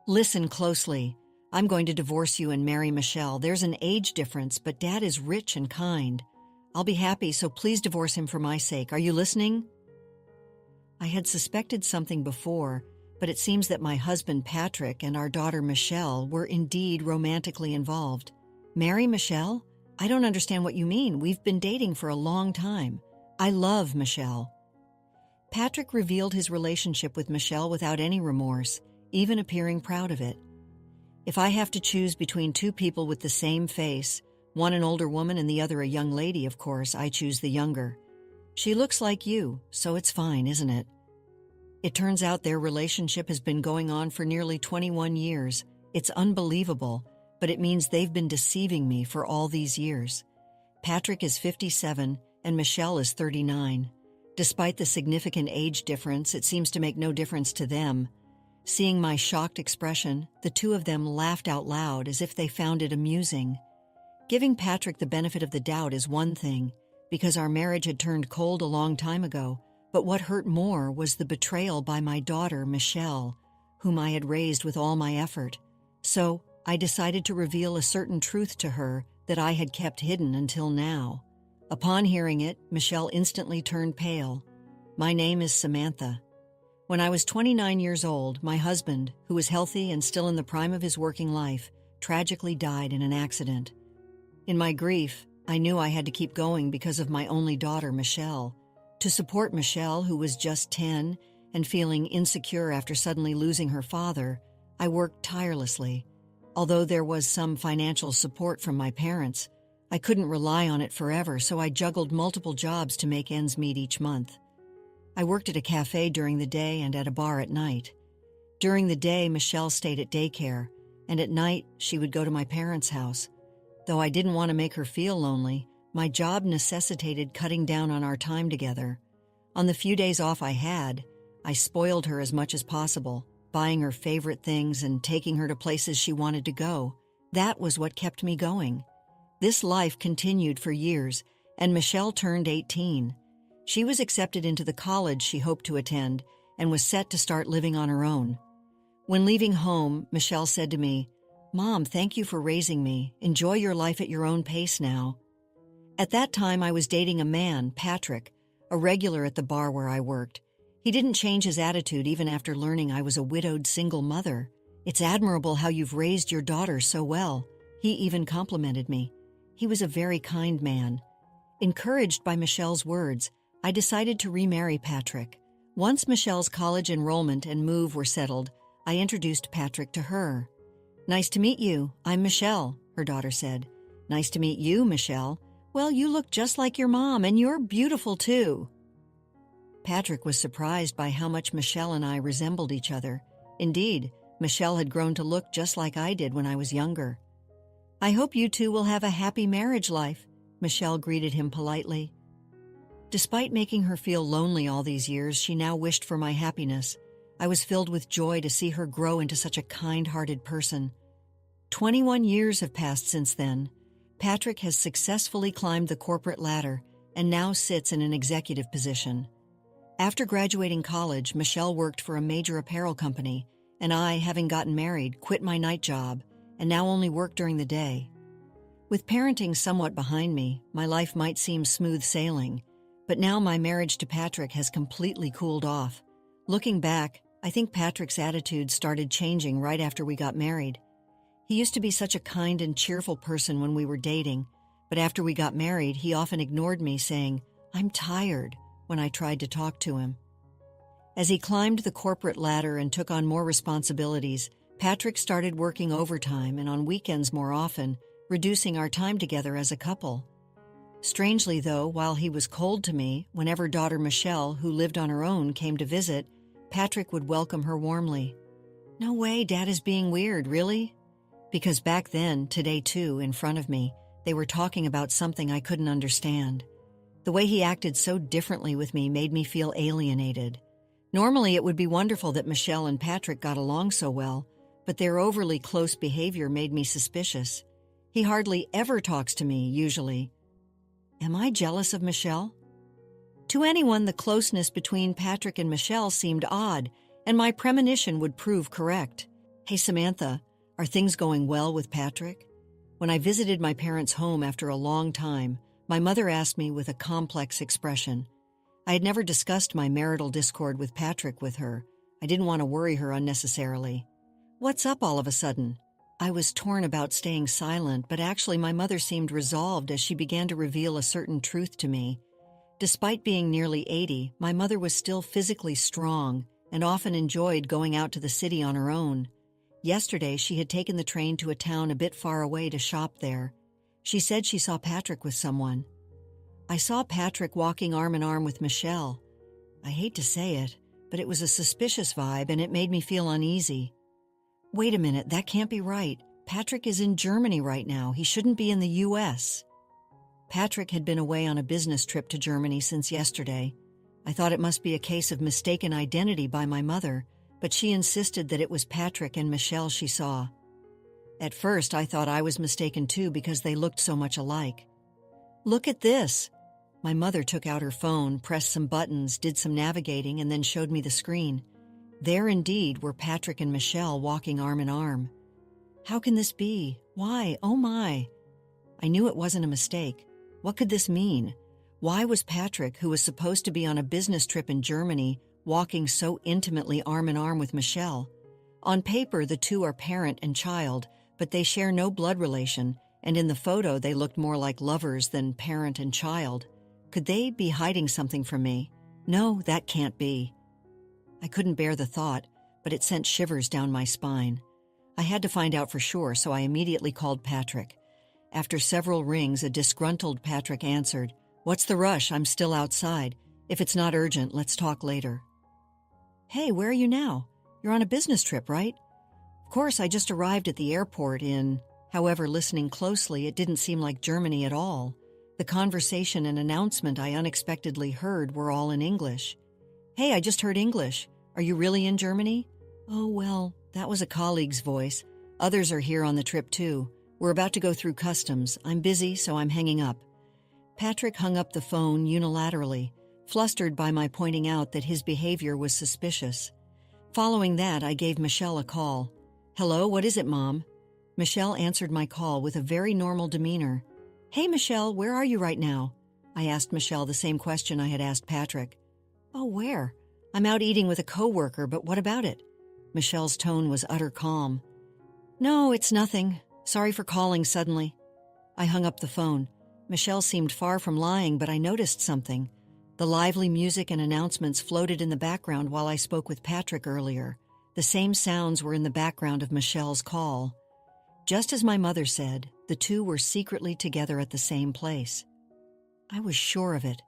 Listen closely. I'm going to divorce you and marry Michelle. There's an age difference, but Dad is rich and kind. I'll be happy, so please divorce him for my sake. Are you listening? I had suspected something before, but it seems that my husband Patrick and our daughter Michelle were indeed romantically involved. Marry Michelle? I don't understand what you mean. We've been dating for a long time. I love Michelle. Patrick revealed his relationship with Michelle without any remorse, even appearing proud of it. If I have to choose between two people with the same face, one an older woman and the other a young lady, of course, I choose the younger. She looks like you, so it's fine, isn't it? It turns out their relationship has been going on for nearly 21 years. It's unbelievable, but it means they've been deceiving me for all these years. Patrick is 57 and Michelle is 39. Despite the significant age difference, it seems to make no difference to them. Seeing my shocked expression, the two of them laughed out loud as if they found it amusing. Giving Patrick the benefit of the doubt is one thing, because our marriage had turned cold a long time ago, but what hurt more was the betrayal by my daughter, Michelle, whom I had raised with all my effort. So, I decided to reveal a certain truth to her that I had kept hidden until now. Upon hearing it, Michelle instantly turned pale. My name is Samantha. When I was 29 years old, my husband, who was healthy and still in the prime of his working life, tragically died in an accident. In my grief, I knew I had to keep going because of my only daughter, Michelle. To support Michelle, who was just 10 and feeling insecure after suddenly losing her father, I worked tirelessly. Although there was some financial support from my parents, I couldn't rely on it forever, so I juggled multiple jobs to make ends meet each month. I worked at a cafe during the day and at a bar at night. During the day, Michelle stayed at daycare, and at night, she would go to my parents' house. Though I didn't want to make her feel lonely, my job necessitated cutting down on our time together. On the few days off I had, I spoiled her as much as possible, buying her favorite things and taking her to places she wanted to go. That was what kept me going. This life continued for years, and Michelle turned 18. She was accepted into the college she hoped to attend and was set to start living on her own. When leaving home, Michelle said to me, "Mom, thank you for raising me. Enjoy your life at your own pace now." At that time, I was dating a man, Patrick, a regular at the bar where I worked. He didn't change his attitude even after learning I was a widowed single mother. "It's admirable how you've raised your daughter so well." He even complimented me. He was a very kind man. Encouraged by Michelle's words, I decided to remarry Patrick. Once Michelle's college enrollment and move were settled, I introduced Patrick to her. "Nice to meet you. I'm Michelle," her daughter said. "Nice to meet you, Michelle. Well, you look just like your mom, and you're beautiful too." Patrick was surprised by how much Michelle and I resembled each other. Indeed, Michelle had grown to look just like I did when I was younger. "I hope you two will have a happy marriage life," Michelle greeted him politely. Despite making her feel lonely all these years, she now wished for my happiness. I was filled with joy to see her grow into such a kind-hearted person. 21 years have passed since then. Patrick has successfully climbed the corporate ladder and now sits in an executive position. After graduating college, Michelle worked for a major apparel company, and I, having gotten married, quit my night job and now only work during the day. With parenting somewhat behind me, my life might seem smooth sailing, but now my marriage to Patrick has completely cooled off. Looking back, I think Patrick's attitude started changing right after we got married. He used to be such a kind and cheerful person when we were dating, but after we got married, he often ignored me, saying, "I'm tired," when I tried to talk to him. As he climbed the corporate ladder and took on more responsibilities, Patrick started working overtime and on weekends more often, reducing our time together as a couple. Strangely though, while he was cold to me, whenever daughter Michelle, who lived on her own, came to visit, Patrick would welcome her warmly. "No way, Dad is being weird, really?" Because back then, today too, in front of me, they were talking about something I couldn't understand. The way he acted so differently with me made me feel alienated. Normally, it would be wonderful that Michelle and Patrick got along so well, but their overly close behavior made me suspicious. He hardly ever talks to me, usually. Am I jealous of Michelle? To anyone, the closeness between Patrick and Michelle seemed odd, and my premonition would prove correct. Hey, Samantha, are things going well with Patrick? When I visited my parents' home after a long time, my mother asked me with a complex expression. I had never discussed my marital discord with Patrick with her. I didn't want to worry her unnecessarily. What's up all of a sudden? I was torn about staying silent, but actually my mother seemed resolved as she began to reveal a certain truth to me. Despite being nearly 80, my mother was still physically strong and often enjoyed going out to the city on her own. Yesterday, she had taken the train to a town a bit far away to shop there. She said she saw Patrick with someone. I saw Patrick walking arm in arm with Michelle. I hate to say it, but it was a suspicious vibe and it made me feel uneasy. Wait a minute, that can't be right. Patrick is in Germany right now. He shouldn't be in the U.S. Patrick had been away on a business trip to Germany since yesterday. I thought it must be a case of mistaken identity by my mother, but she insisted that it was Patrick and Michelle she saw. At first, I thought I was mistaken too because they looked so much alike. Look at this. My mother took out her phone, pressed some buttons, did some navigating, and then showed me the screen. There indeed were Patrick and Michelle walking arm in arm. How can this be? Why? Oh my! I knew it wasn't a mistake. What could this mean? Why was Patrick, who was supposed to be on a business trip in Germany, walking so intimately arm in arm with Michelle? On paper, the two are parent and child, but they share no blood relation, and in the photo they looked more like lovers than parent and child. Could they be hiding something from me? No, that can't be. I couldn't bear the thought, but it sent shivers down my spine. I had to find out for sure, so I immediately called Patrick. After several rings, a disgruntled Patrick answered, "What's the rush? I'm still outside. If it's not urgent, let's talk later." Hey, where are you now? You're on a business trip, right? Of course, I just arrived at the airport in... However, listening closely, it didn't seem like Germany at all. The conversation and announcement I unexpectedly heard were all in English. Hey, I just heard English. Are you really in Germany? Oh, well, that was a colleague's voice. Others are here on the trip too. We're about to go through customs. I'm busy, so I'm hanging up. Patrick hung up the phone unilaterally, flustered by my pointing out that his behavior was suspicious. Following that, I gave Michelle a call. Hello, what is it, Mom? Michelle answered my call with a very normal demeanor. Hey, Michelle, where are you right now? I asked Michelle the same question I had asked Patrick. Oh, where? I'm out eating with a coworker, but what about it? Michelle's tone was utter calm. No, it's nothing. Sorry for calling suddenly. I hung up the phone. Michelle seemed far from lying, but I noticed something. The lively music and announcements floated in the background while I spoke with Patrick earlier. The same sounds were in the background of Michelle's call. Just as my mother said, the two were secretly together at the same place. I was sure of it.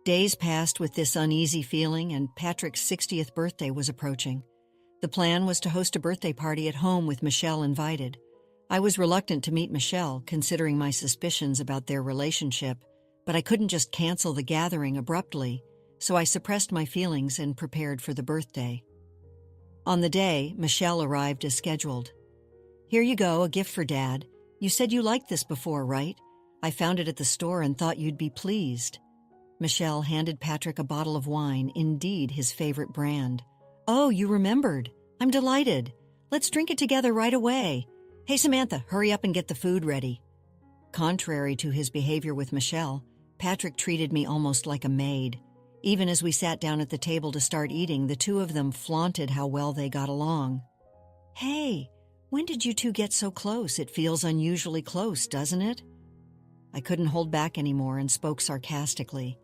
Days passed with this uneasy feeling, and Patrick's 60th birthday was approaching. The plan was to host a birthday party at home with Michelle invited. I was reluctant to meet Michelle, considering my suspicions about their relationship, but I couldn't just cancel the gathering abruptly, so I suppressed my feelings and prepared for the birthday. On the day, Michelle arrived as scheduled. Here you go, a gift for Dad. You said you liked this before, right? I found it at the store and thought you'd be pleased. Michelle handed Patrick a bottle of wine, indeed his favorite brand. Oh, you remembered. I'm delighted. Let's drink it together right away. Hey, Samantha, hurry up and get the food ready. Contrary to his behavior with Michelle, Patrick treated me almost like a maid. Even as we sat down at the table to start eating, the two of them flaunted how well they got along. Hey, when did you two get so close? It feels unusually close, doesn't it? I couldn't hold back anymore and spoke sarcastically.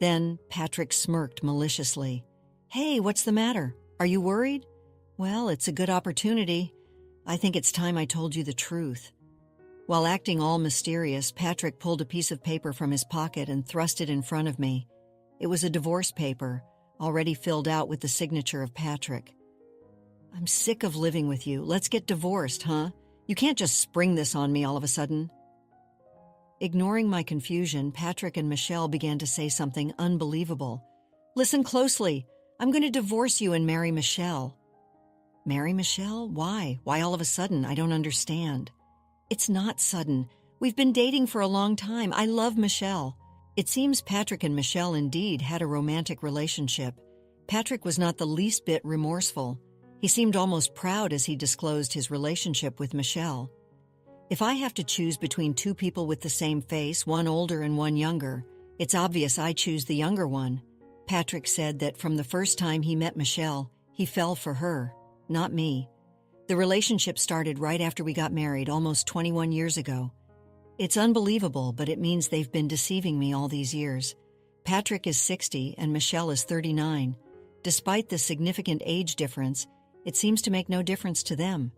Then Patrick smirked maliciously. Hey, what's the matter? Are you worried? Well, it's a good opportunity. I think it's time I told you the truth. While acting all mysterious, Patrick pulled a piece of paper from his pocket and thrust it in front of me. It was a divorce paper, already filled out with the signature of Patrick. I'm sick of living with you. Let's get divorced, huh? You can't just spring this on me all of a sudden. Ignoring my confusion, Patrick and Michelle began to say something unbelievable. Listen closely. I'm going to divorce you and marry Michelle. Marry Michelle? Why? Why all of a sudden? I don't understand. It's not sudden. We've been dating for a long time. I love Michelle. It seems Patrick and Michelle indeed had a romantic relationship. Patrick was not the least bit remorseful. He seemed almost proud as he disclosed his relationship with Michelle. If I have to choose between two people with the same face, one older and one younger, it's obvious I choose the younger one. Patrick said that from the first time he met Michelle, he fell for her, not me. The relationship started right after we got married almost 21 years ago. It's unbelievable, but it means they've been deceiving me all these years. Patrick is 60 and Michelle is 39. Despite the significant age difference, it seems to make no difference to them.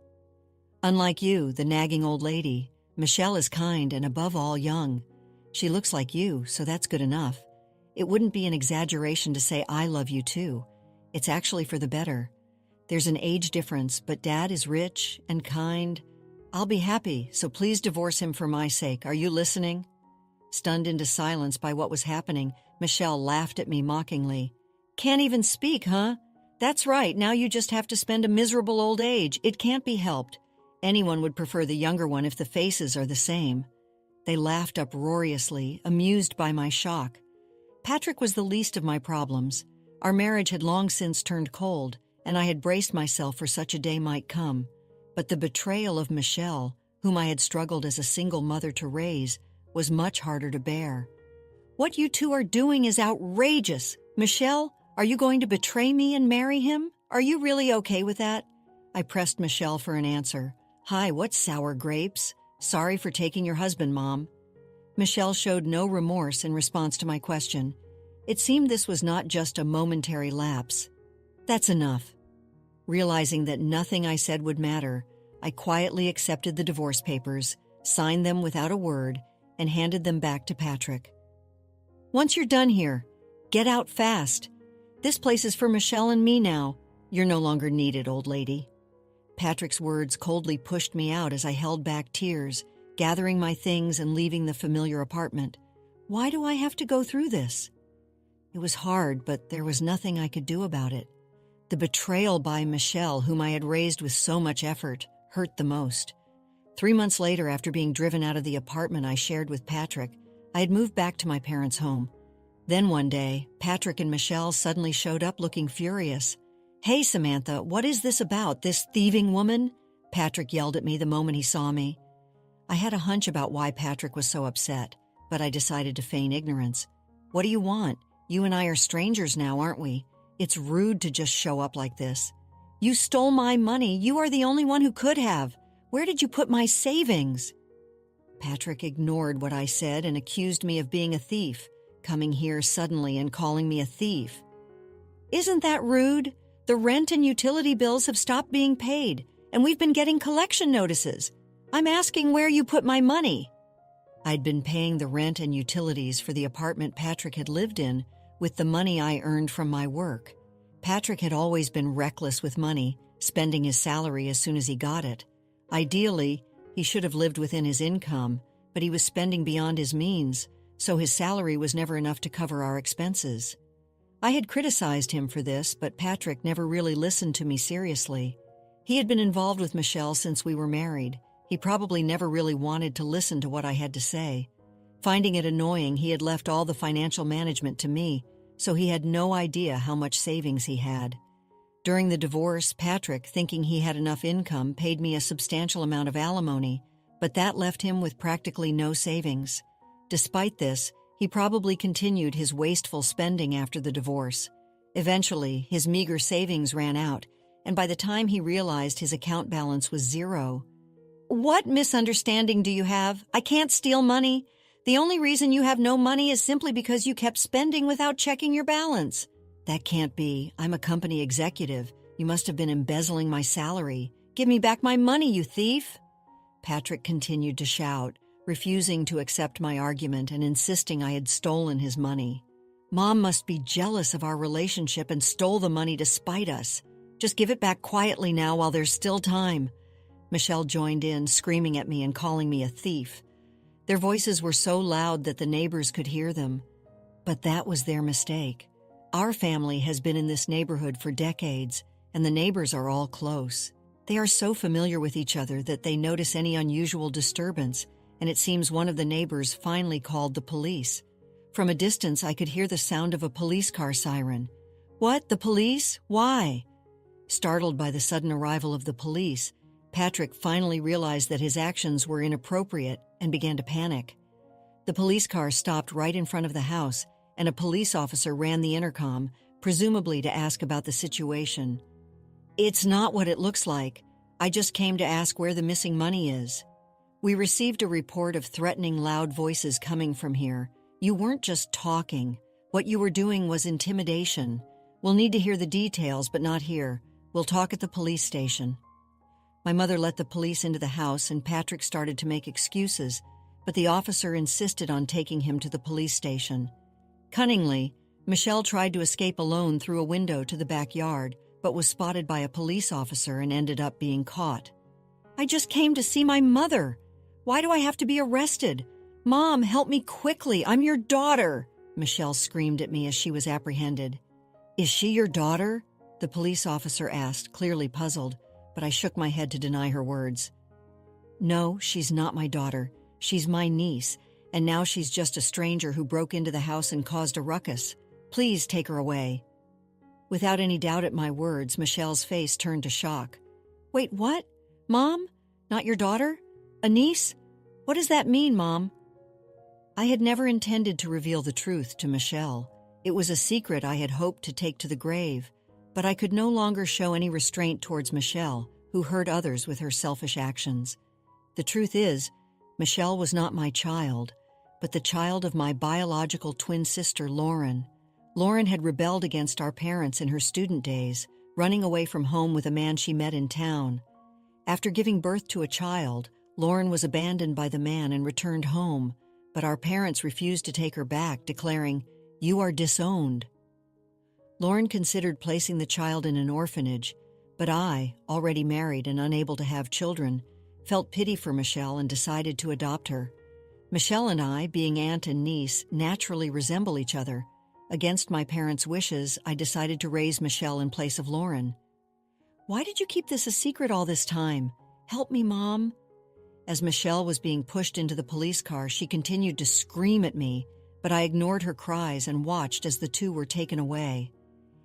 Unlike you, the nagging old lady, Michelle is kind and above all young. She looks like you, so that's good enough. It wouldn't be an exaggeration to say I love you too. It's actually for the better. There's an age difference, but Dad is rich and kind. I'll be happy, so please divorce him for my sake. Are you listening? Stunned into silence by what was happening, Michelle laughed at me mockingly. Can't even speak, huh? That's right, now you just have to spend a miserable old age. It can't be helped. Anyone would prefer the younger one if the faces are the same. They laughed uproariously, amused by my shock. Patrick was the least of my problems. Our marriage had long since turned cold, and I had braced myself for such a day might come. But the betrayal of Michelle, whom I had struggled as a single mother to raise, was much harder to bear. What you two are doing is outrageous. Michelle, are you going to betray me and marry him? Are you really okay with that? I pressed Michelle for an answer. Hi, what's sour grapes? Sorry for taking your husband, Mom. Michelle showed no remorse in response to my question. It seemed this was not just a momentary lapse. That's enough. Realizing that nothing I said would matter, I quietly accepted the divorce papers, signed them without a word, and handed them back to Patrick. Once you're done here, get out fast. This place is for Michelle and me now. You're no longer needed, old lady. Patrick's words coldly pushed me out as I held back tears, gathering my things and leaving the familiar apartment. Why do I have to go through this? It was hard, but there was nothing I could do about it. The betrayal by Michelle, whom I had raised with so much effort, hurt the most. 3 months later, after being driven out of the apartment I shared with Patrick, I had moved back to my parents' home. Then one day, Patrick and Michelle suddenly showed up looking furious. Hey, Samantha, what is this about, this thieving woman? Patrick yelled at me the moment he saw me. I had a hunch about why Patrick was so upset, but I decided to feign ignorance. What do you want? You and I are strangers now, aren't we? It's rude to just show up like this. You stole my money. You are the only one who could have. Where did you put my savings? Patrick ignored what I said and accused me of being a thief, coming here suddenly and calling me a thief. Isn't that rude? The rent and utility bills have stopped being paid, and we've been getting collection notices. I'm asking where you put my money. I'd been paying the rent and utilities for the apartment Patrick had lived in with the money I earned from my work. Patrick had always been reckless with money, spending his salary as soon as he got it. Ideally, he should have lived within his income, but he was spending beyond his means, so his salary was never enough to cover our expenses. I had criticized him for this, but Patrick never really listened to me seriously. He had been involved with Michelle since we were married. He probably never really wanted to listen to what I had to say. Finding it annoying, he had left all the financial management to me, so he had no idea how much savings he had. During the divorce, Patrick, thinking he had enough income, paid me a substantial amount of alimony, but that left him with practically no savings. Despite this, he probably continued his wasteful spending after the divorce. Eventually, his meager savings ran out, and by the time he realized his account balance was zero. What misunderstanding do you have? I can't steal money. The only reason you have no money is simply because you kept spending without checking your balance. That can't be. I'm a company executive. You must have been embezzling my salary. Give me back my money, you thief! Patrick continued to shout, refusing to accept my argument and insisting I had stolen his money. Mom must be jealous of our relationship and stole the money to spite us. Just give it back quietly now while there's still time. Michelle joined in, screaming at me and calling me a thief. Their voices were so loud that the neighbors could hear them. But that was their mistake. Our family has been in this neighborhood for decades, and the neighbors are all close. They are so familiar with each other that they notice any unusual disturbance, and it seems one of the neighbors finally called the police. From a distance, I could hear the sound of a police car siren. What, the police? Why? Startled by the sudden arrival of the police, Patrick finally realized that his actions were inappropriate and began to panic. The police car stopped right in front of the house, and a police officer ran the intercom, presumably to ask about the situation. "It's not what it looks like. I just came to ask where the missing money is. We received a report of threatening loud voices coming from here. You weren't just talking. What you were doing was intimidation. We'll need to hear the details, but not here. We'll talk at the police station." My mother let the police into the house, and Patrick started to make excuses, but the officer insisted on taking him to the police station. Cunningly, Michelle tried to escape alone through a window to the backyard, but was spotted by a police officer and ended up being caught. "I just came to see my mother. Why do I have to be arrested? Mom, help me quickly. I'm your daughter," Michelle screamed at me as she was apprehended. "Is she your daughter?" the police officer asked, clearly puzzled, but I shook my head to deny her words. "No, she's not my daughter. She's my niece, and now she's just a stranger who broke into the house and caused a ruckus. Please take her away." Without any doubt at my words, Michelle's face turned to shock. "Wait, what? Mom? Not your daughter? A niece? What does that mean, Mom?" I had never intended to reveal the truth to Michelle. It was a secret I had hoped to take to the grave, but I could no longer show any restraint towards Michelle, who hurt others with her selfish actions. The truth is, Michelle was not my child, but the child of my biological twin sister, Lauren. Lauren had rebelled against our parents in her student days, running away from home with a man she met in town. After giving birth to a child, Lauren was abandoned by the man and returned home, but our parents refused to take her back, declaring, "You are disowned." Lauren considered placing the child in an orphanage, but I, already married and unable to have children, felt pity for Michelle and decided to adopt her. Michelle and I, being aunt and niece, naturally resemble each other. Against my parents' wishes, I decided to raise Michelle in place of Lauren. "Why did you keep this a secret all this time? Help me, Mom." As Michelle was being pushed into the police car, she continued to scream at me, but I ignored her cries and watched as the two were taken away.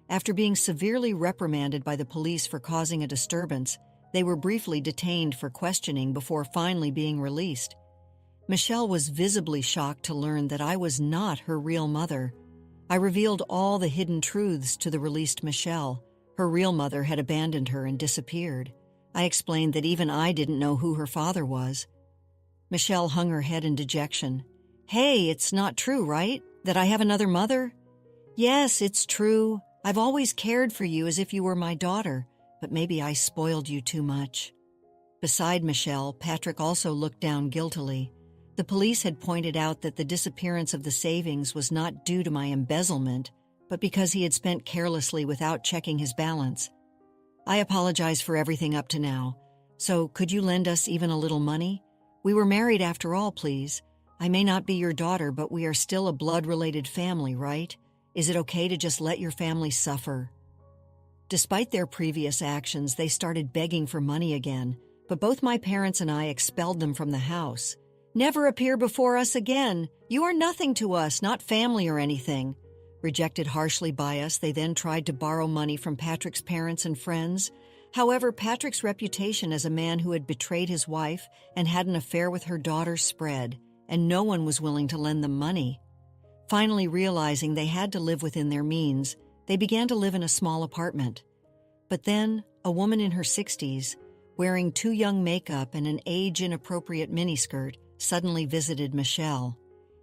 After being severely reprimanded by the police for causing a disturbance, they were briefly detained for questioning before finally being released. Michelle was visibly shocked to learn that I was not her real mother. I revealed all the hidden truths to the released Michelle. Her real mother had abandoned her and disappeared. I explained that even I didn't know who her father was. Michelle hung her head in dejection. "Hey, it's not true, right? That I have another mother?" "Yes, it's true. I've always cared for you as if you were my daughter, but maybe I spoiled you too much." Beside Michelle, Patrick also looked down guiltily. The police had pointed out that the disappearance of the savings was not due to my embezzlement, but because he had spent carelessly without checking his balance. "I apologize for everything up to now. So could you lend us even a little money? We were married after all, please. I may not be your daughter, but we are still a blood-related family, right? Is it okay to just let your family suffer?" Despite their previous actions, they started begging for money again, but both my parents and I expelled them from the house. "Never appear before us again. You are nothing to us, not family or anything." Rejected harshly by us, they then tried to borrow money from Patrick's parents and friends. However, Patrick's reputation as a man who had betrayed his wife and had an affair with her daughter spread, and no one was willing to lend them money. Finally realizing they had to live within their means, they began to live in a small apartment. But then, a woman in her 60s, wearing too young makeup and an age-inappropriate miniskirt, suddenly visited Michelle.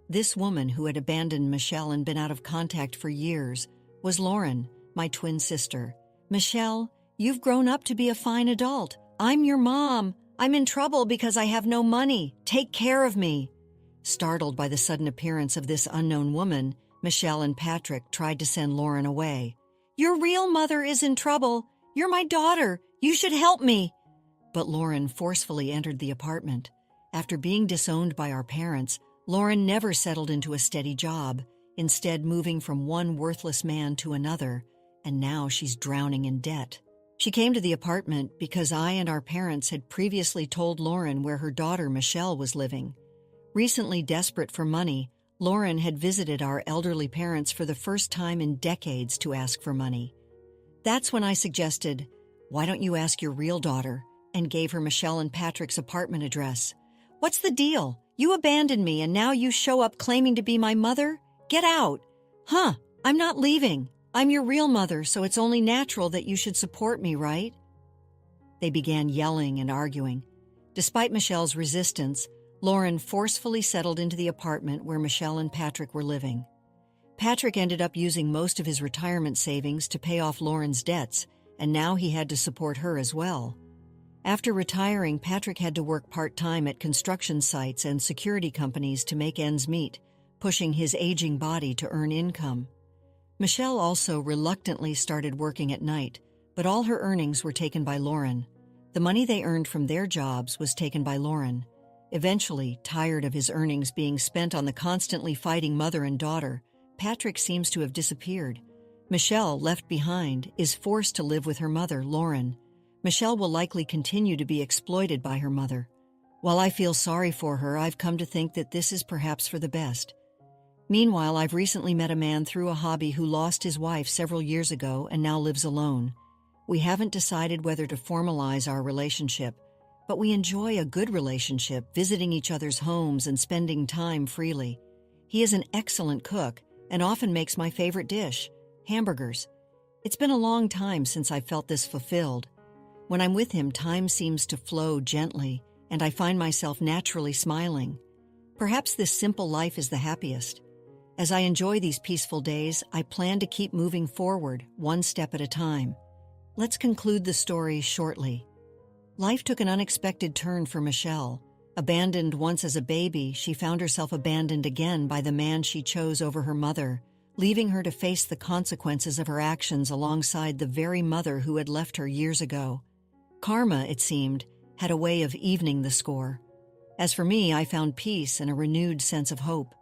This woman, who had abandoned Michelle and been out of contact for years, was Lauren, my twin sister. "Michelle, you've grown up to be a fine adult. I'm your mom. I'm in trouble because I have no money. Take care of me." Startled by the sudden appearance of this unknown woman, Michelle and Patrick tried to send Lauren away. "Your real mother is in trouble. You're my daughter. You should help me." But Lauren forcefully entered the apartment. After being disowned by our parents, Lauren never settled into a steady job, instead moving from one worthless man to another, and now she's drowning in debt. She came to the apartment because I and our parents had previously told Lauren where her daughter Michelle was living. Recently desperate for money, Lauren had visited our elderly parents for the first time in decades to ask for money. That's when I suggested, Why don't you ask your real daughter? And gave her Michelle and Patrick's apartment address. What's the deal? You abandoned me and now you show up claiming to be my mother? Get out. Huh, I'm not leaving. I'm your real mother, so it's only natural that you should support me, right? They began yelling and arguing. Despite Michelle's resistance, Lauren forcefully settled into the apartment where Michelle and Patrick were living. Patrick ended up using most of his retirement savings to pay off Lauren's debts, and now he had to support her as well. After retiring, Patrick had to work part-time at construction sites and security companies to make ends meet, pushing his aging body to earn income. Michelle also reluctantly started working at night, but all her earnings were taken by Lauren. The money they earned from their jobs was taken by Lauren. Eventually, tired of his earnings being spent on the constantly fighting mother and daughter, Patrick seems to have disappeared. Michelle, left behind, is forced to live with her mother, Lauren. Michelle will likely continue to be exploited by her mother. While I feel sorry for her, I've come to think that this is perhaps for the best. Meanwhile, I've recently met a man through a hobby who lost his wife several years ago and now lives alone. We haven't decided whether to formalize our relationship, but we enjoy a good relationship, visiting each other's homes and spending time freely. He is an excellent cook and often makes my favorite dish, hamburgers. It's been a long time since I felt this fulfilled. When I'm with him, time seems to flow gently, and I find myself naturally smiling. Perhaps this simple life is the happiest. As I enjoy these peaceful days, I plan to keep moving forward, one step at a time. Let's conclude the story shortly. Life took an unexpected turn for Michelle. Abandoned once as a baby, she found herself abandoned again by the man she chose over her mother, leaving her to face the consequences of her actions alongside the very mother who had left her years ago. Karma, it seemed, had a way of evening the score. As for me, I found peace and a renewed sense of hope.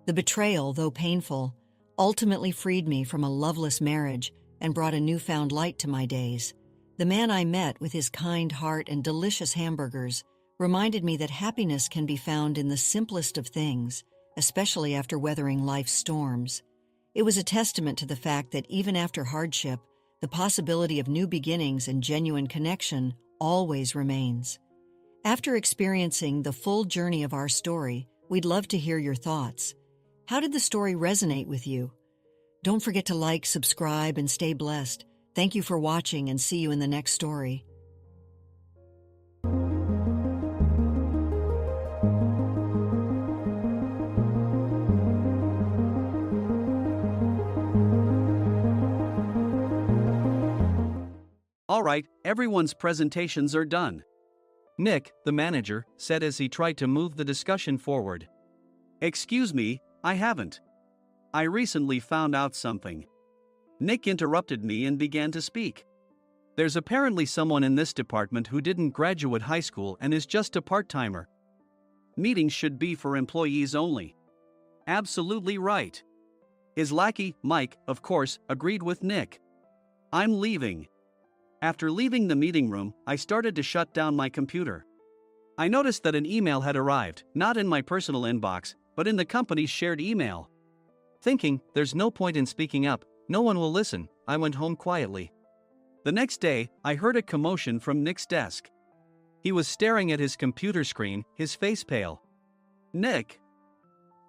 The betrayal, though painful, ultimately freed me from a loveless marriage and brought a newfound light to my days. The man I met, with his kind heart and delicious hamburgers, reminded me that happiness can be found in the simplest of things, especially after weathering life's storms. It was a testament to the fact that even after hardship, the possibility of new beginnings and genuine connection always remains. After experiencing the full journey of our story, we'd love to hear your thoughts. How did the story resonate with you? Don't forget to like, subscribe, and stay blessed. Thank you for watching, and see you in the next story. All right, everyone's presentations are done. Nick, the manager, said as he tried to move the discussion forward. Excuse me, I haven't. I recently found out something. Nick interrupted me and began to speak. There's apparently someone in this department who didn't graduate high school and is just a part-timer. Meetings should be for employees only. Absolutely right. His lackey, Mike, of course, agreed with Nick. I'm leaving. After leaving the meeting room, I started to shut down my computer. I noticed that an email had arrived, not in my personal inbox, but in the company's shared email. Thinking, there's no point in speaking up, no one will listen, I went home quietly. The next day, I heard a commotion from Nick's desk. He was staring at his computer screen, his face pale. Nick!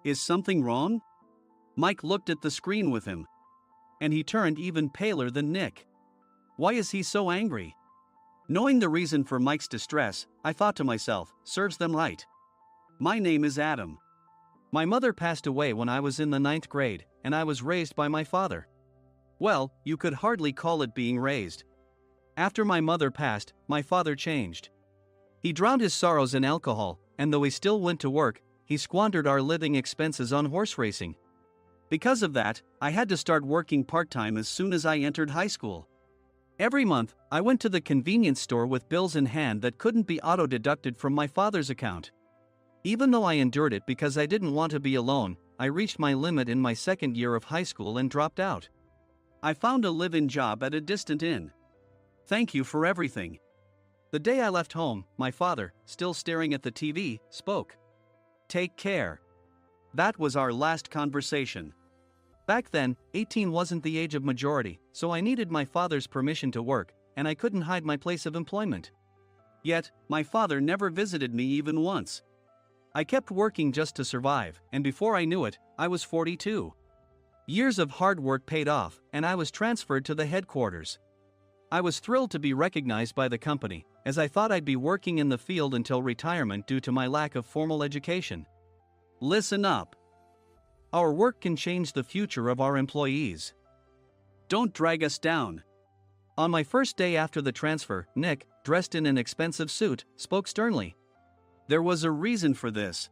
Is something wrong? Mike looked at the screen with him. And he turned even paler than Nick. Why is he so angry? Knowing the reason for Mike's distress, I thought to myself, serves them right. My name is Adam. My mother passed away when I was in the 9th grade, and I was raised by my father. Well, you could hardly call it being raised. After my mother passed, my father changed. He drowned his sorrows in alcohol, and though he still went to work, he squandered our living expenses on horse racing. Because of that, I had to start working part-time as soon as I entered high school. Every month, I went to the convenience store with bills in hand that couldn't be auto-deducted from my father's account. Even though I endured it because I didn't want to be alone, I reached my limit in my second year of high school and dropped out. I found a live-in job at a distant inn. Thank you for everything. The day I left home, my father, still staring at the TV, spoke. Take care. That was our last conversation. Back then, 18 wasn't the age of majority, so I needed my father's permission to work, and I couldn't hide my place of employment. Yet, my father never visited me even once. I kept working just to survive, and before I knew it, I was 42. Years of hard work paid off, and I was transferred to the headquarters. I was thrilled to be recognized by the company, as I thought I'd be working in the field until retirement due to my lack of formal education. Listen up. Our work can change the future of our employees. Don't drag us down. On my first day after the transfer, Nick, dressed in an expensive suit, spoke sternly. There was a reason for this.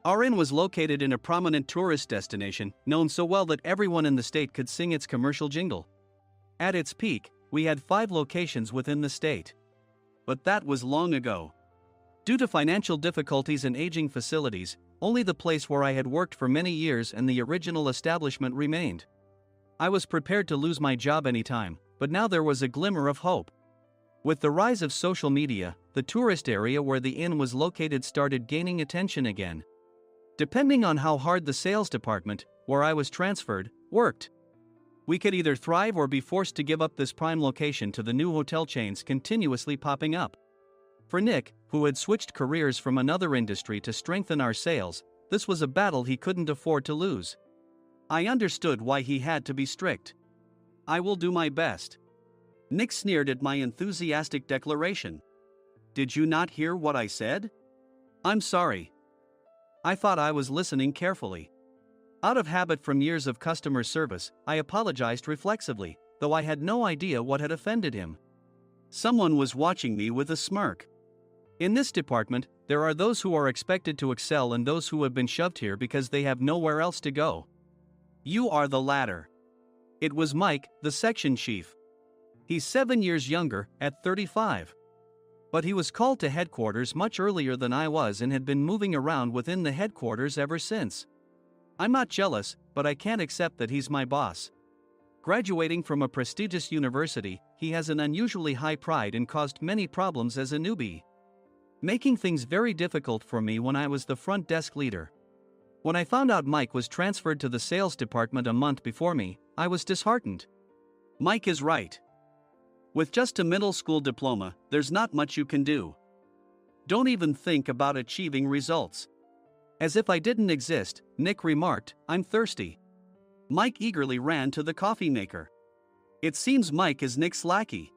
Our inn was located in a prominent tourist destination, known so well that everyone in the state could sing its commercial jingle. At its peak, we had 5 locations within the state. But that was long ago. Due to financial difficulties and aging facilities, only the place where I had worked for many years and the original establishment remained. I was prepared to lose my job anytime, but now there was a glimmer of hope. With the rise of social media, the tourist area where the inn was located started gaining attention again. Depending on how hard the sales department, where I was transferred, worked, we could either thrive or be forced to give up this prime location to the new hotel chains continuously popping up. For Nick, who had switched careers from another industry to strengthen our sales, this was a battle he couldn't afford to lose. I understood why he had to be strict. I will do my best. Nick sneered at my enthusiastic declaration. Did you not hear what I said? I'm sorry. I thought I was listening carefully. Out of habit from years of customer service, I apologized reflexively, though I had no idea what had offended him. Someone was watching me with a smirk. In this department, there are those who are expected to excel and those who have been shoved here because they have nowhere else to go. You are the latter. It was Mike, the section chief. He's 7 years younger, at 35. But he was called to headquarters much earlier than I was and had been moving around within the headquarters ever since. I'm not jealous, but I can't accept that he's my boss. Graduating from a prestigious university, he has an unusually high pride and caused many problems as a newbie, making things very difficult for me when I was the front desk leader. When I found out Mike was transferred to the sales department a month before me, I was disheartened. Mike is right. With just a middle school diploma, there's not much you can do. Don't even think about achieving results. As if I didn't exist, Nick remarked, I'm thirsty. Mike eagerly ran to the coffee maker. It seems Mike is Nick's lackey.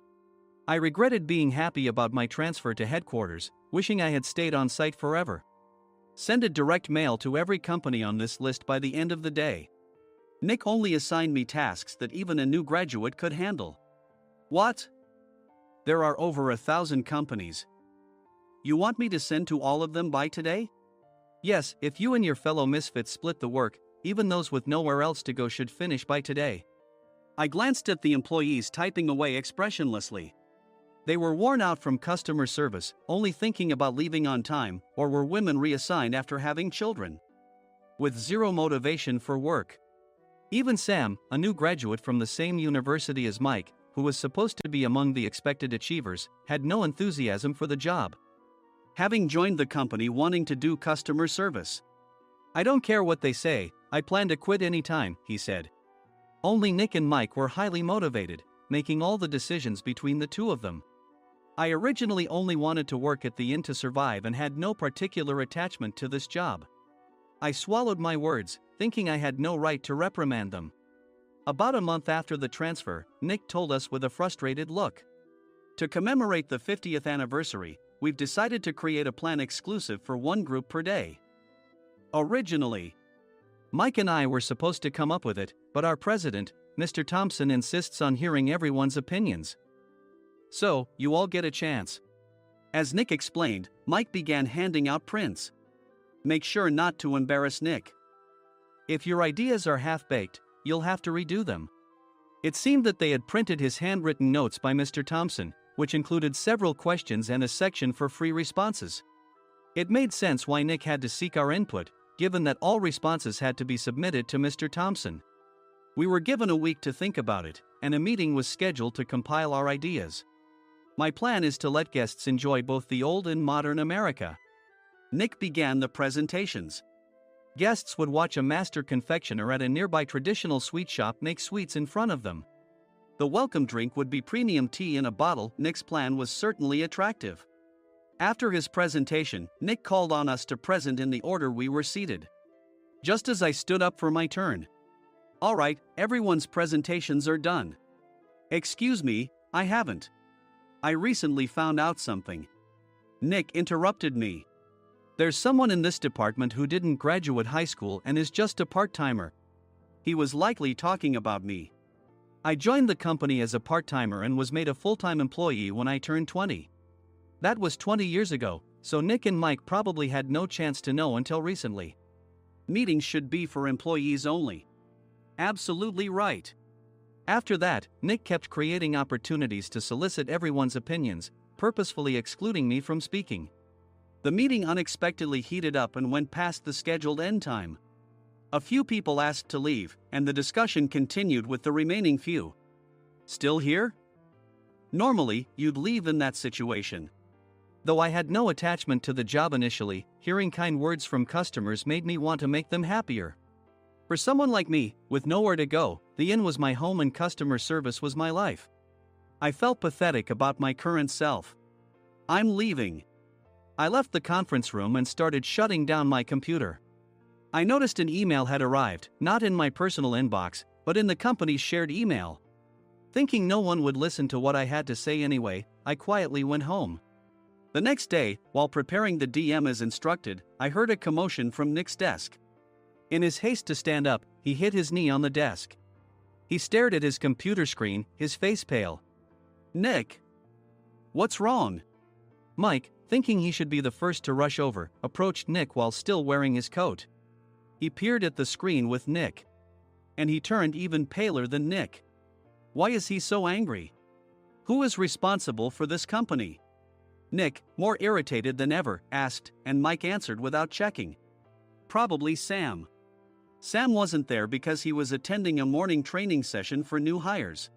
I regretted being happy about my transfer to headquarters, wishing I had stayed on site forever. Send a direct mail to every company on this list by the end of the day. Nick only assigned me tasks that even a new graduate could handle. What? There are over 1,000 companies. You want me to send to all of them by today? Yes, if you and your fellow misfits split the work, even those with nowhere else to go should finish by today. I glanced at the employees typing away expressionlessly. They were worn out from customer service, only thinking about leaving on time, or were women reassigned after having children, with zero motivation for work. Even Sam, a new graduate from the same university as Mike, who was supposed to be among the expected achievers, had no enthusiasm for the job, having joined the company wanting to do customer service. I don't care what they say, I plan to quit anytime, he said. Only Nick and Mike were highly motivated, making all the decisions between the two of them. I originally only wanted to work at the inn to survive and had no particular attachment to this job. I swallowed my words, thinking I had no right to reprimand them. About a month after the transfer, Nick told us with a frustrated look. To commemorate the 50th anniversary, we've decided to create a plan exclusive for one group per day. Originally, Mike and I were supposed to come up with it, but our president, Mr. Thompson, insists on hearing everyone's opinions. So, you all get a chance. As Nick explained, Mike began handing out prints. Make sure not to embarrass Nick. If your ideas are half-baked, you'll have to redo them. It seemed that they had printed his handwritten notes by Mr. Thompson, which included several questions and a section for free responses. It made sense why Nick had to seek our input, given that all responses had to be submitted to Mr. Thompson. We were given a week to think about it, and a meeting was scheduled to compile our ideas. My plan is to let guests enjoy both the old and modern America. Nick began the presentations. Guests would watch a master confectioner at a nearby traditional sweet shop make sweets in front of them. The welcome drink would be premium tea in a bottle. Nick's plan was certainly attractive. After his presentation, Nick called on us to present in the order we were seated. Just as I stood up for my turn. "All right, everyone's presentations are done." "Excuse me, I haven't. I recently found out something." Nick interrupted me. "There's someone in this department who didn't graduate high school and is just a part-timer." He was likely talking about me. I joined the company as a part-timer and was made a full-time employee when I turned 20. That was 20 years ago, so Nick and Mike probably had no chance to know until recently. Meetings should be for employees only. Absolutely right. After that, Nick kept creating opportunities to solicit everyone's opinions, purposefully excluding me from speaking. The meeting unexpectedly heated up and went past the scheduled end time. A few people asked to leave, and the discussion continued with the remaining few. "Still here?" Normally, you'd leave in that situation. Though I had no attachment to the job initially, hearing kind words from customers made me want to make them happier. For someone like me, with nowhere to go, the inn was my home and customer service was my life. I felt pathetic about my current self. "I'm leaving." I left the conference room and started shutting down my computer. I noticed an email had arrived, not in my personal inbox, but in the company's shared email. Thinking no one would listen to what I had to say anyway, I quietly went home. The next day, while preparing the DM as instructed, I heard a commotion from Nick's desk. In his haste to stand up, he hit his knee on the desk. He stared at his computer screen, his face pale. "Nick? What's wrong?" Mike, thinking he should be the first to rush over, approached Nick while still wearing his coat. He peered at the screen with Nick. And he turned even paler than Nick. Why is he so angry? Who is responsible for this company? Nick, more irritated than ever, asked, and Mike answered without checking. Probably Sam. Sam wasn't there because he was attending a morning training session for new hires.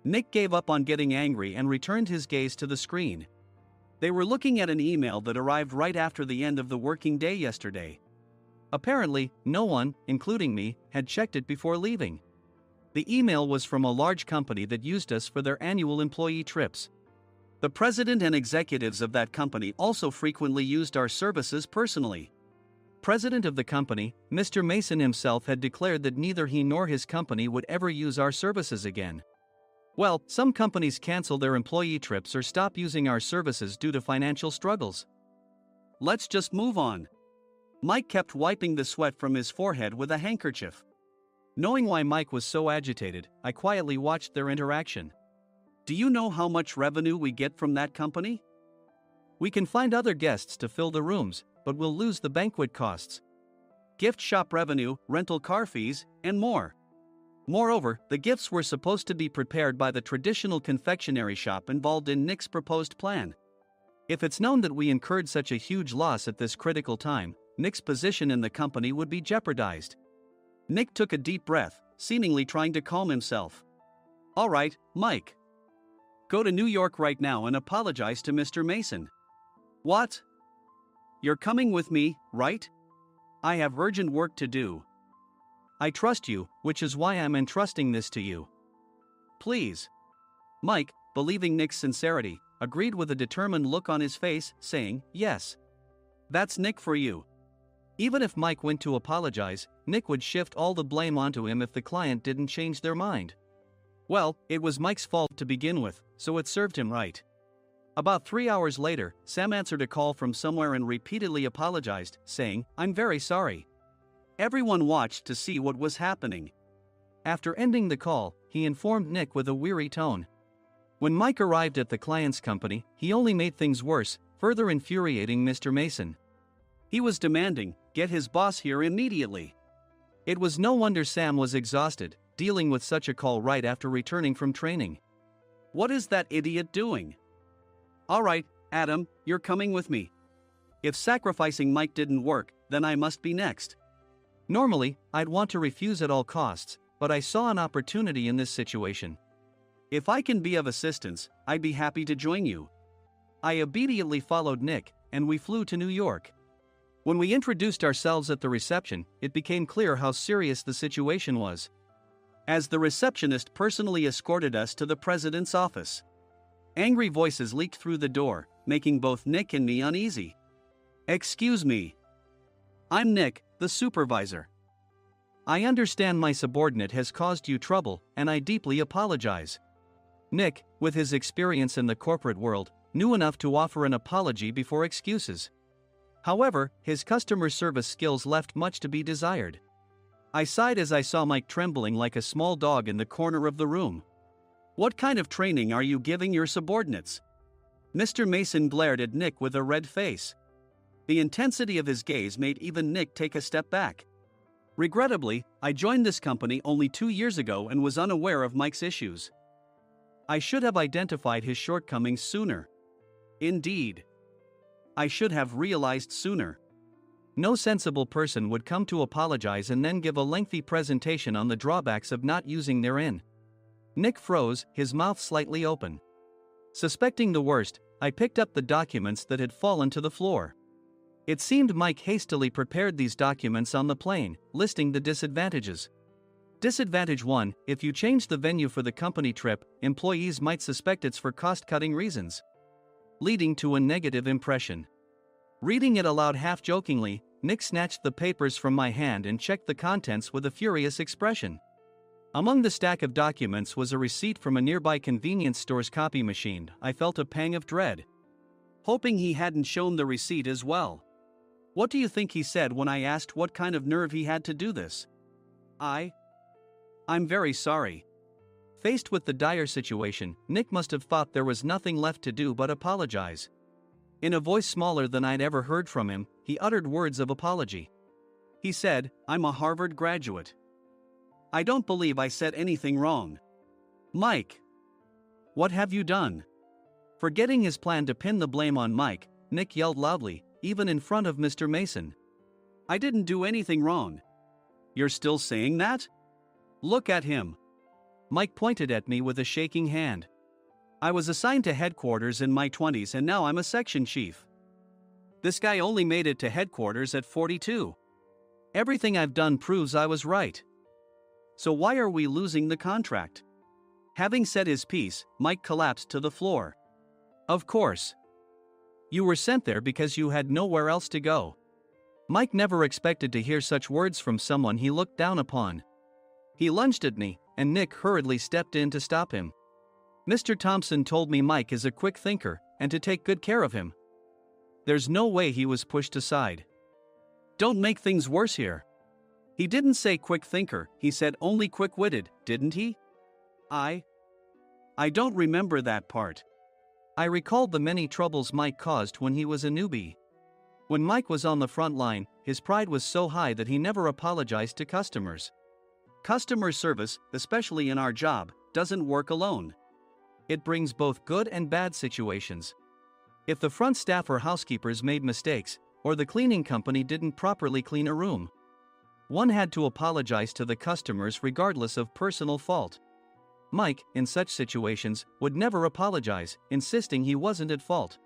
Nick gave up on getting angry and returned his gaze to the screen. They were looking at an email that arrived right after the end of the working day yesterday. Apparently, no one, including me, had checked it before leaving. The email was from a large company that used us for their annual employee trips. The president and executives of that company also frequently used our services personally. President of the company, Mr. Mason himself, had declared that neither he nor his company would ever use our services again. Well, some companies cancel their employee trips or stop using our services due to financial struggles. Let's just move on. Mike kept wiping the sweat from his forehead with a handkerchief. Knowing why Mike was so agitated, I quietly watched their interaction. Do you know how much revenue we get from that company? We can find other guests to fill the rooms, but we'll lose the banquet costs, gift shop revenue, rental car fees, and more. Moreover, the gifts were supposed to be prepared by the traditional confectionery shop involved in Nick's proposed plan. If it's known that we incurred such a huge loss at this critical time, Nick's position in the company would be jeopardized. Nick took a deep breath, seemingly trying to calm himself. All right, Mike. Go to New York right now and apologize to Mr. Mason. What? You're coming with me, right? I have urgent work to do. I trust you, which is why I'm entrusting this to you. Please. Mike, believing Nick's sincerity, agreed with a determined look on his face, saying, yes. That's Nick for you. Even if Mike went to apologize, Nick would shift all the blame onto him if the client didn't change their mind. Well, it was Mike's fault to begin with, so it served him right. About 3 hours later, Sam answered a call from somewhere and repeatedly apologized, saying, I'm very sorry. Everyone watched to see what was happening. After ending the call, he informed Nick with a weary tone. When Mike arrived at the client's company, he only made things worse, further infuriating Mr. Mason. He was demanding, get his boss here immediately. It was no wonder Sam was exhausted, dealing with such a call right after returning from training. What is that idiot doing? All right, Adam, you're coming with me. If sacrificing Mike didn't work, then I must be next. Normally, I'd want to refuse at all costs, but I saw an opportunity in this situation. If I can be of assistance, I'd be happy to join you. I obediently followed Nick, and we flew to New York. When we introduced ourselves at the reception, it became clear how serious the situation was. as the receptionist personally escorted us to the president's office. Angry voices leaked through the door, making both Nick and me uneasy. "Excuse me. I'm Nick, the supervisor. I understand my subordinate has caused you trouble, and I deeply apologize." Nick, with his experience in the corporate world, knew enough to offer an apology before excuses. However, his customer service skills left much to be desired. I sighed as I saw Mike trembling like a small dog in the corner of the room. "What kind of training are you giving your subordinates?" Mr. Mason glared at Nick with a red face. The intensity of his gaze made even Nick take a step back. Regrettably, I joined this company only 2 years ago and was unaware of Mike's issues. I should have identified his shortcomings sooner. Indeed, I should have realized sooner. No sensible person would come to apologize and then give a lengthy presentation on the drawbacks of not using their in. Nick froze, his mouth slightly open. Suspecting the worst, I picked up the documents that had fallen to the floor. It seemed Mike hastily prepared these documents on the plane, listing the disadvantages. Disadvantage 1: if you change the venue for the company trip, employees might suspect it's for cost-cutting reasons, leading to a negative impression. Reading it aloud half-jokingly, Nick snatched the papers from my hand and checked the contents with a furious expression. Among the stack of documents was a receipt from a nearby convenience store's copy machine. I felt a pang of dread, hoping he hadn't shown the receipt as well. What do you think he said when I asked what kind of nerve he had to do this? I'm very sorry." Faced with the dire situation, Nick must have thought there was nothing left to do but apologize. In a voice smaller than I'd ever heard from him, he uttered words of apology. He said, "I'm a Harvard graduate. I don't believe I said anything wrong." "Mike, what have you done?" Forgetting his plan to pin the blame on Mike, Nick yelled loudly, even in front of Mr. Mason. "I didn't do anything wrong." "You're still saying that? Look at him." Mike pointed at me with a shaking hand. "I was assigned to headquarters in my 20s and now I'm a section chief. This guy only made it to headquarters at 42. Everything I've done proves I was right. So why are we losing the contract?" Having said his piece, Mike collapsed to the floor. "Of course. You were sent there because you had nowhere else to go." Mike never expected to hear such words from someone he looked down upon. He lunged at me, and Nick hurriedly stepped in to stop him. "Mr. Thompson told me Mike is a quick thinker, and to take good care of him." There's no way he was pushed aside. "Don't make things worse here. He didn't say quick thinker, he said only quick-witted, didn't he?" I don't remember that part." I recalled the many troubles Mike caused when he was a newbie. When Mike was on the front line, his pride was so high that he never apologized to customers. Customer service, especially in our job, doesn't work alone. It brings both good and bad situations. If the front staff or housekeepers made mistakes, or the cleaning company didn't properly clean a room, one had to apologize to the customers regardless of personal fault. Mike, in such situations, would never apologize, insisting he wasn't at fault.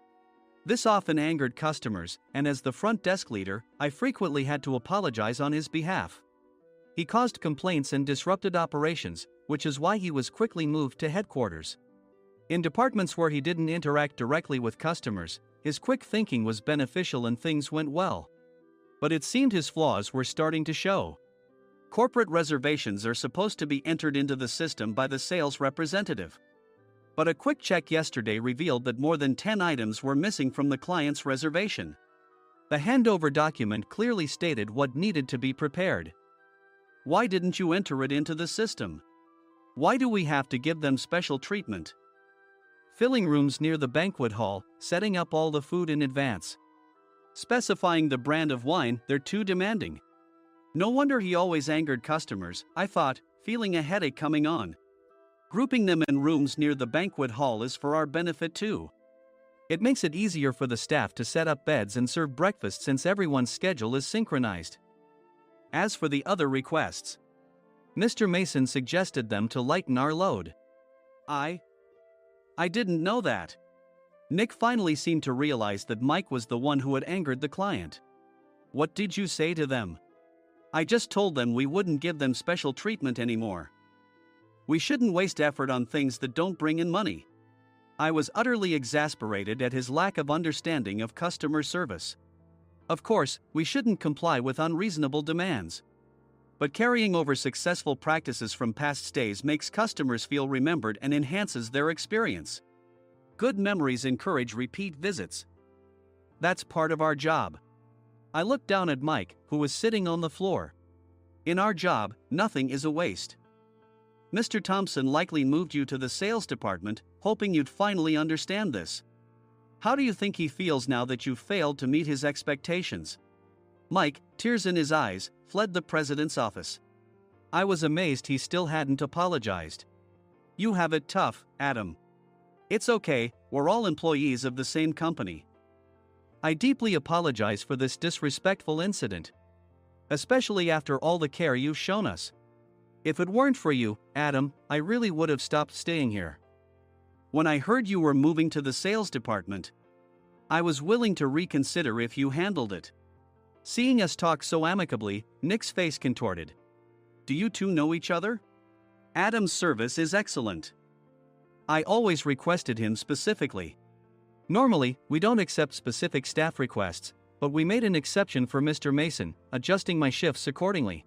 This often angered customers, and as the front desk leader, I frequently had to apologize on his behalf. He caused complaints and disrupted operations, which is why he was quickly moved to headquarters. In departments where he didn't interact directly with customers, his quick thinking was beneficial and things went well. But it seemed his flaws were starting to show. Corporate reservations are supposed to be entered into the system by the sales representative. But a quick check yesterday revealed that more than 10 items were missing from the client's reservation. The handover document clearly stated what needed to be prepared. Why didn't you enter it into the system? Why do we have to give them special treatment? Filling rooms near the banquet hall, setting up all the food in advance. Specifying the brand of wine, they're too demanding. No wonder he always angered customers, I thought, feeling a headache coming on. Grouping them in rooms near the banquet hall is for our benefit too. It makes it easier for the staff to set up beds and serve breakfast since everyone's schedule is synchronized. As for the other requests, Mr. Mason suggested them to lighten our load. I didn't know that. Nick finally seemed to realize that Mike was the one who had angered the client. What did you say to them? I just told them we wouldn't give them special treatment anymore. We shouldn't waste effort on things that don't bring in money. I was utterly exasperated at his lack of understanding of customer service. Of course, we shouldn't comply with unreasonable demands. But carrying over successful practices from past stays makes customers feel remembered and enhances their experience. Good memories encourage repeat visits. That's part of our job. I looked down at Mike, who was sitting on the floor. In our job, nothing is a waste. Mr. Thompson likely moved you to the sales department, hoping you'd finally understand this. How do you think he feels now that you failed to meet his expectations? Mike, tears in his eyes, fled the president's office. I was amazed he still hadn't apologized. You have it tough, Adam. It's okay, we're all employees of the same company. I deeply apologize for this disrespectful incident. Especially after all the care you've shown us. If it weren't for you, Adam, I really would have stopped staying here. When I heard you were moving to the sales department, I was willing to reconsider if you handled it. Seeing us talk so amicably, Nick's face contorted. Do you two know each other? Adam's service is excellent. I always requested him specifically. Normally, we don't accept specific staff requests, but we made an exception for Mr. Mason, adjusting my shifts accordingly.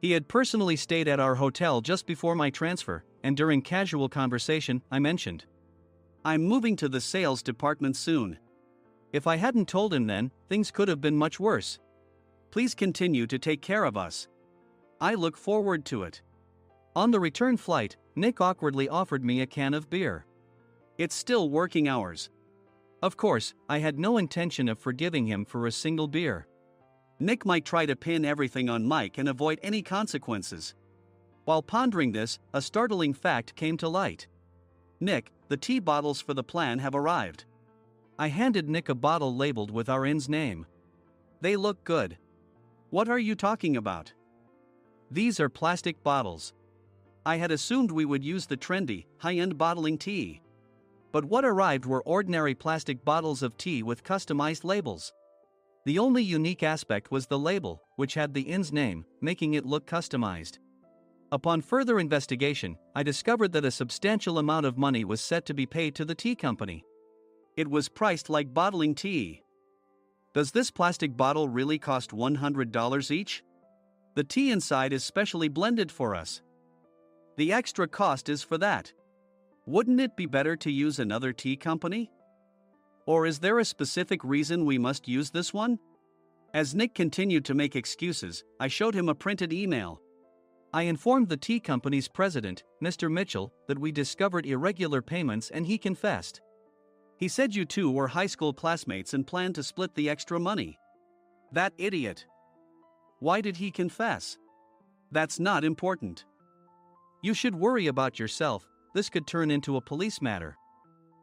He had personally stayed at our hotel just before my transfer, and during casual conversation, I mentioned, I'm moving to the sales department soon. If I hadn't told him then, things could have been much worse. Please continue to take care of us. I look forward to it. On the return flight, Nick awkwardly offered me a can of beer. It's still working hours. Of course, I had no intention of forgiving him for a single beer. Nick might try to pin everything on Mike and avoid any consequences. While pondering this, a startling fact came to light. Nick, the tea bottles for the plan have arrived. I handed Nick a bottle labeled with our inn's name. They look good. What are you talking about? These are plastic bottles. I had assumed we would use the trendy, high-end bottling tea. But what arrived were ordinary plastic bottles of tea with customized labels. The only unique aspect was the label, which had the inn's name, making it look customized. Upon further investigation, I discovered that a substantial amount of money was set to be paid to the tea company. It was priced like bottling tea. Does this plastic bottle really cost $100 each? The tea inside is specially blended for us. The extra cost is for that. Wouldn't it be better to use another tea company? Or is there a specific reason we must use this one? As Nick continued to make excuses, I showed him a printed email. I informed the tea company's president, Mr. Mitchell, that we discovered irregular payments and he confessed. He said you two were high school classmates and planned to split the extra money. That idiot. Why did he confess? That's not important. You should worry about yourself, this could turn into a police matter.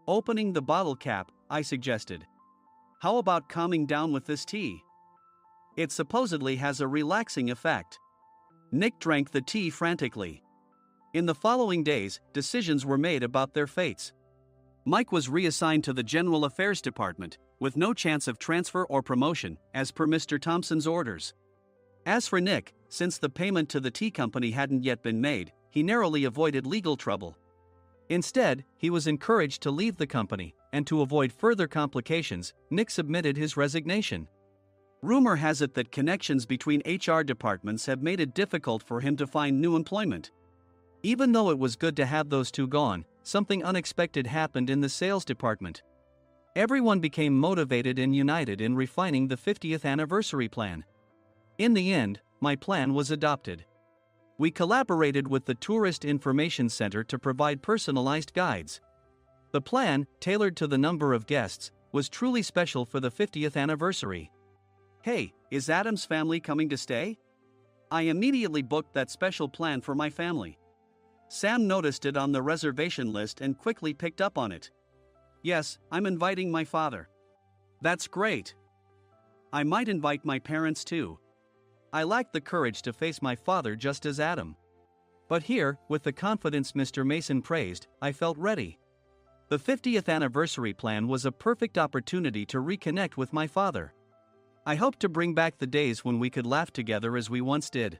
Opening the bottle cap, I suggested. How about calming down with this tea? It supposedly has a relaxing effect. Nick drank the tea frantically. In the following days, decisions were made about their fates. Mike was reassigned to the General Affairs Department, with no chance of transfer or promotion, as per Mr. Thompson's orders. As for Nick, since the payment to the tea company hadn't yet been made, he narrowly avoided legal trouble. Instead, he was encouraged to leave the company, and to avoid further complications, Nick submitted his resignation. Rumor has it that connections between HR departments have made it difficult for him to find new employment. Even though it was good to have those two gone, something unexpected happened in the sales department. Everyone became motivated and united in refining the 50th anniversary plan. In the end, my plan was adopted. We collaborated with the Tourist Information Center to provide personalized guides. The plan, tailored to the number of guests, was truly special for the 50th anniversary. Hey, is Adam's family coming to stay? I immediately booked that special plan for my family. Sam noticed it on the reservation list and quickly picked up on it. Yes, I'm inviting my father. That's great. I might invite my parents too. I lacked the courage to face my father just as Adam. But here, with the confidence Mr. Mason praised, I felt ready. The 50th anniversary plan was a perfect opportunity to reconnect with my father. I hoped to bring back the days when we could laugh together as we once did.